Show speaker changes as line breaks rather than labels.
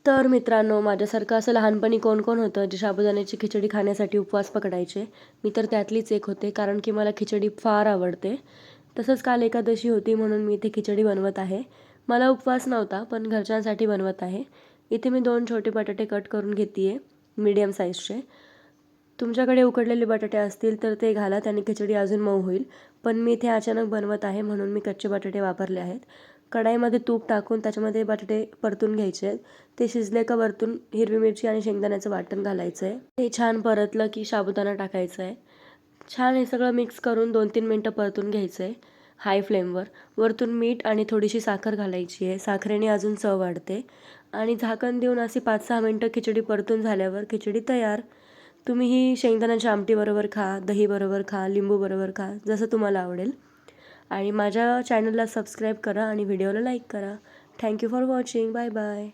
तर मित्रांनो, माझ्यासारखं असं लहानपणी कोण कोण होतं जे साबुदाण्याची खिचडी खाण्यासाठी उपवास पकडायचे. मी तर त्यातलीच एक होते, कारण की मला खिचडी फार आवडते. तसंच काल एकादशी होती म्हणून मी इथे खिचडी बनवत आहे. मला उपवास नव्हता, पण घरच्यांसाठी बनवत आहे. इथे मी 2 छोटे बटाटे कट करून घेते आहे, मीडियम साईजचे. तुमच्याकडे उकडलेले बटाटे असतील तर ते घाला, त्याने खिचडी अजून मऊ होईल. पण मी इथे अचानक बनवत आहे म्हणून मी कच्चे बटाटे वापरले आहेत. कढाईमध्ये तूप टाकून त्याच्यामध्ये बटाटे परतून घ्यायचे आहेत. ते शिजले का वरतून हिरवी मिरची आणि शेंगदाण्याचं वाटण घालायचं आहे. ते छान परतलं की साबुदाणा टाकायचं आहे. छान हे सगळं मिक्स करून 2-3 मिनटं परतून घ्यायचं आहे हाय फ्लेमवर. वरतून मीठ आणि थोडीशी साखर घालायची आहे. साखरेने अजून चव वाढते. आणि झाकण देऊन अशी 5-6 मिनटं खिचडी परतून झाल्यावर खिचडी तयार. तुम्ही ही शेंगदाण्याच्या आमटीबरोबर खा, दहीबरोबर खा, लिंबूबरोबर खा, जसं तुम्हाला आवडेल. आणि माझ्या चॅनलला सबस्क्राईब करा आणि व्हिडिओला लाईक करा. Thank you for watching. Bye bye.